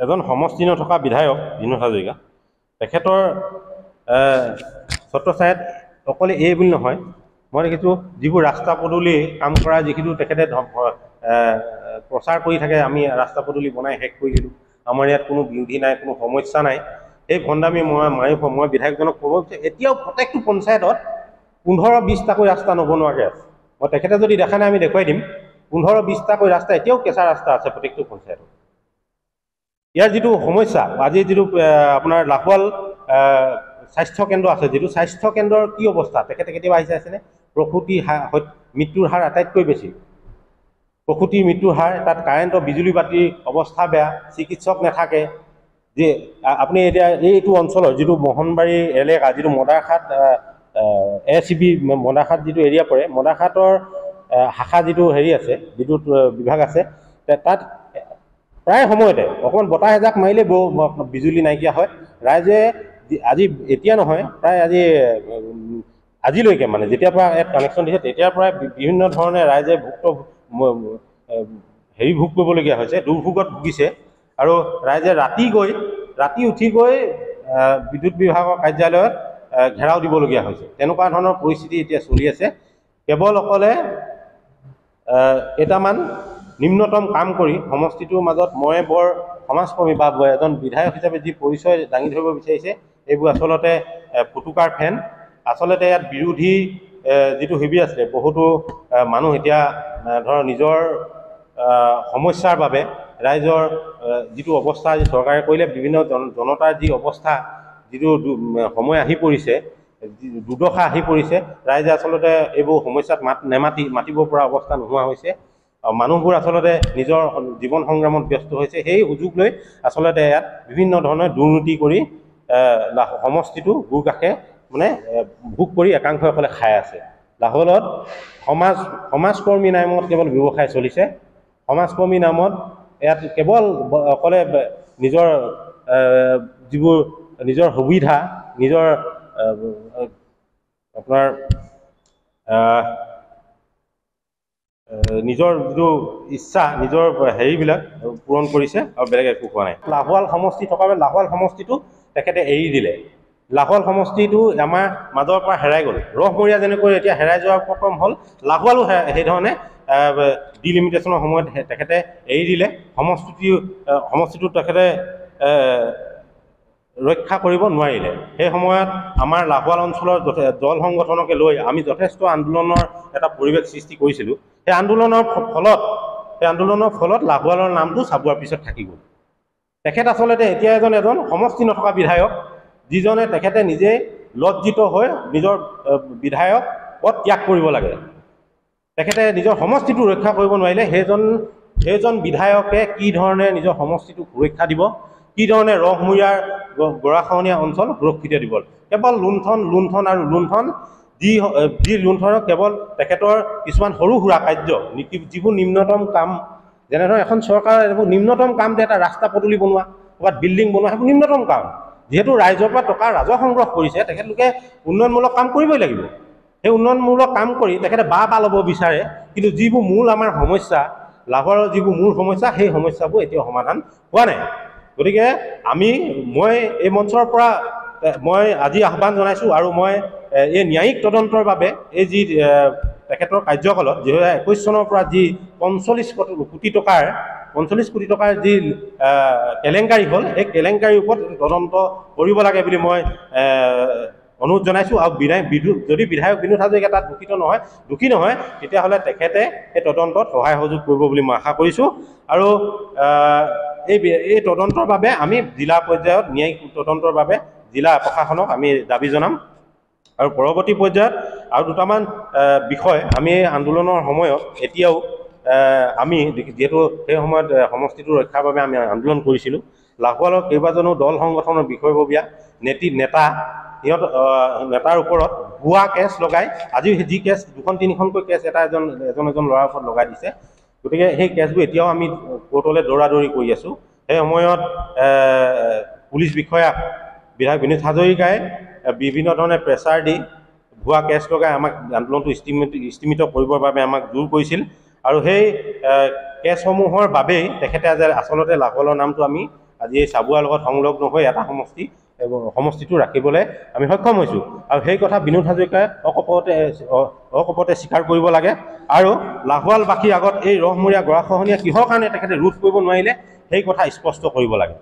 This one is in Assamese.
এজন সমষ্টি নথকা বিধায়ক বিনোদ হাজৰিকা তেখেতৰ ছত্ৰছায়াত অকলে এই বুলি নহয় মই দেখিছোঁ যিবোৰ ৰাস্তা পদূলি কাম কৰা যিখিনি তেখেতে প্ৰচাৰ কৰি থাকে আমি ৰাস্তা পদূলি বনাই শেষ কৰি দিলোঁ আমাৰ ইয়াত কোনো বিৰোধী নাই কোনো সমস্যা নাই এই ভণ্ডামি মই বিধায়কজনক ক'ব যে এতিয়াও প্ৰত্যেকটো পঞ্চায়তত 15-20টাকৈ ৰাস্তা নবনোৱাকৈ আছে মই তেখেতে যদি দেখা নাই আমি দেখুৱাই দিম 15-20টাকৈ ৰাস্তা এতিয়াও কেঁচা ৰাস্তা আছে প্ৰত্যেকটো পঞ্চায়তত ইয়াৰ যিটো সমস্যা আজি যিটো আপোনাৰ লাহোৱাল স্বাস্থ্য কেন্দ্ৰ আছে যিটো স্বাস্থ্য কেন্দ্ৰৰ কি অৱস্থা তেখেতে কেতিয়াবা আহি চাইছেনে প্ৰসূতি মৃত্যুৰ হাৰ আটাইতকৈ বেছি প্ৰসূতি মৃত্যুৰ হাৰ তাত কাৰেণ্টৰ বিজুলী বাতিৰ অৱস্থা বেয়া চিকিৎসক নাথাকে যে আপুনি এতিয়া এইটো অঞ্চলৰ যিটো মোহনবাৰী এলেকা যিটো মদাৰখাট ACB মদাৰখাট যিটো এৰিয়া পৰে মদাৰখাটৰ শাখা যিটো হেৰি আছে বিদ্যুৎ বিভাগ আছে তাত প্ৰায় সময়তে অকণমান বতাহ এজাক মাৰিলে বিজুলী নাইকিয়া হয় ৰাইজে আজি এতিয়া নহয় প্ৰায় আজিলৈকে মানে যেতিয়াৰ পৰা ইয়াত কানেকশ্যন দিছে তেতিয়াৰ পৰাই বিভিন্ন ধৰণে ৰাইজে ভোগ কৰিবলগীয়া হৈছে দুৰ্ভোগত ভুগিছে আৰু ৰাইজে ৰাতি উঠি গৈ বিদ্যুৎ বিভাগৰ কাৰ্যালয়ত ঘেৰাও দিবলগীয়া হৈছে তেনেকুৱা ধৰণৰ পৰিস্থিতি এতিয়া চলি আছে কেৱল অকলে কেইটামান নিম্নতম কাম কৰি সমষ্টিটোৰ মাজত মই বৰ সমাজকৰ্মী বা এজন বিধায়ক হিচাপে যি পৰিচয় দাঙি ধৰিব বিচাৰিছে এইবোৰ আচলতে ফুটুকাৰ ফেন আচলতে ইয়াত বিৰোধী যিটো শিবিৰ আছিলে বহুতো মানুহ এতিয়া ধৰ নিজৰ সমস্যাৰ বাবে ৰাইজৰ যিটো অৱস্থা আজি চৰকাৰে কৰিলে বিভিন্ন জনতাৰ যি অৱস্থা যিটো সময় আহি পৰিছে দুৰ্দশা আহি পৰিছে ৰাইজে আচলতে এইবোৰ সমস্যাত মাতিব পৰা অৱস্থা নোহোৱা হৈছে মানুহবোৰ আচলতে নিজৰ জীৱন সংগ্ৰামত ব্যস্ত হৈছে সেই সুযোগ লৈ আচলতে ইয়াত বিভিন্ন ধৰণৰ দুৰ্নীতি কৰি সমষ্টিটো গুৰ কাষে মানে ভোগ কৰি একাংশসকলে খাই আছে লাহোৱালত সমাজকৰ্মী নামত কেৱল ব্যৱসায় চলিছে সমাজকৰ্মী নামত ইয়াত কেৱল অকলে নিজৰ যিবোৰ নিজৰ সুবিধা নিজৰ আপোনাৰ নিজৰ যিটো ইচ্ছা নিজৰ হেৰিবিলাক পূৰণ কৰিছে আৰু বেলেগ একো হোৱা নাই লাহোৱাল সমষ্টি থকাৰ বাবে লাহোৱাল সমষ্টিটো তেখেতে এৰি দিলে লাহোৱাল সমষ্টিটো আমাৰ মাজৰ পৰা হেৰাই গ'ল ৰহমৰীয়া যেনেকৈ এতিয়া হেৰাই যোৱাৰ প্ৰথম হ'ল লাহোৱালো সেইধৰণে ডিলিমিটেশ্যনৰ সময়ত তেখেতে এৰি দিলে সমষ্টিটো তেখেতে ৰক্ষা কৰিব নোৱাৰিলে সেই সময়ত আমাৰ লাহোৱাল অঞ্চলৰ দল সংগঠনকে লৈ আমি যথেষ্ট আন্দোলনৰ এটা পৰিৱেশ সৃষ্টি কৰিছিলোঁ সেই আন্দোলনৰ ফলত লাহোৱালৰ নামটো চাবুৱাৰ পিছত থাকি গ'ল তেখেত আচলতে এতিয়া এজন সমষ্টি নথকা বিধায়ক যিজনে তেখেতে নিজে লজ্জিত হৈ নিজৰ বিধায়ক পদ ত্যাগ কৰিব লাগে তেখেতে নিজৰ সমষ্টিটো ৰক্ষা কৰিব নোৱাৰিলে সেইজন বিধায়কে কি ধৰণে নিজৰ সমষ্টিটোক সুৰক্ষা দিব কি ধৰণে ৰহমৰীয়াৰ গৰাখহনীয়া অঞ্চল সুৰক্ষিত দিব কেৱল লুণ্ঠন আৰু লুণ্ঠন যি লুণ্ঠনক কেৱল তেখেতৰ কিছুমান সৰু সুৰা কাৰ্য যিবোৰ নিম্নতম কাম যেনেধৰণে এখন চৰকাৰৰ এইবোৰ নিম্নতম কাম যে এটা ৰাস্তা পদূলি বনোৱা ক'ৰবাত বিল্ডিং বনোৱা সেইবোৰ নিম্নতম কাম যিহেতু ৰাইজৰ পৰা টকা ৰাজহ সংগ্ৰহ কৰিছে তেখেতলোকে উন্নয়নমূলক কাম কৰিবই লাগিব সেই উন্নয়নমূলক কাম কৰি তেখেতে বা ল'ব বিচাৰে কিন্তু যিবোৰ মূল আমাৰ সমস্যা লাহোৱালৰ যিবোৰ মূল সমস্যা সেই সমস্যাবোৰ এতিয়াও সমাধান হোৱা নাই গতিকে মই এই মঞ্চৰ পৰা মই আজি আহ্বান জনাইছোঁ আৰু মই এই ন্যায়িক তদন্তৰ বাবে এই যি তেখেতৰ কাৰ্যকালত 2021 চনৰ পৰা যি 45 কোটি টকাৰ যি কেলেংকাৰী হ'ল সেই কেলেংকাৰীৰ ওপৰত তদন্ত কৰিব লাগে বুলি মই অনুৰোধ জনাইছোঁ আৰু যদি বিধায়ক বিনোদ হাজৰিকা তাত দোষী নহয় তেতিয়াহ'লে তেখেতে এই তদন্তত সহায় সহযোগ কৰিব বুলি মই আশা কৰিছোঁ আৰু এই তদন্তৰ বাবে আমি জিলা পৰ্যায়ত ন্যায়িক তদন্তৰ বাবে জিলা প্ৰশাসনক আমি দাবী জনাম আৰু পৰৱৰ্তী পৰ্যায়ত আৰু দুটামান বিষয় আমি আন্দোলনৰ সময়ত এতিয়াও আমি যিহেতু সেই সময়ত সমষ্টিটো ৰক্ষাৰ বাবে আমি আন্দোলন কৰিছিলোঁ লাহোৱালৰ কেইবাজনো দল সংগঠনৰ বিষয়ববীয়া নেতাৰ ওপৰত ভুৱা কেছ লগাই আজি যি কেছ 2-3খনকৈ কেছ এজন ল'ৰাৰ ওপৰত লগাই দিছে গতিকে সেই কেছবোৰ এতিয়াও আমি কোৰ্টলৈ দৌৰাদৌৰি কৰি আছোঁ সেই সময়ত পুলিচ বিষয়াক বিধায়ক বিনোদ হাজৰিকাই বিভিন্ন ধৰণে প্ৰেছাৰ দি ভুৱা কেছ লগাই আমাক আন্দোলনটো স্থিমিত কৰিবৰ বাবে আমাক জোৰ কৰিছিল আৰু সেই কেছসমূহৰ বাবেই তেখেতে আচলতে লাহোৱালৰ নামটো আমি আজি এই চাবুৱাৰ লগত সংলগ্ন হৈ এটা সমষ্টিটো ৰাখিবলৈ আমি সক্ষম হৈছোঁ আৰু সেই কথা বিনোদ হাজৰিকাই অকপতে স্বীকাৰ কৰিব লাগে আৰু লাহোৱালবাসীৰ আগত এই ৰহমূৰীয়া গৰাখহনীয়া কিহৰ কাৰণে তেখেতে ৰোধ কৰিব নোৱাৰিলে সেই কথা স্পষ্ট কৰিব লাগে।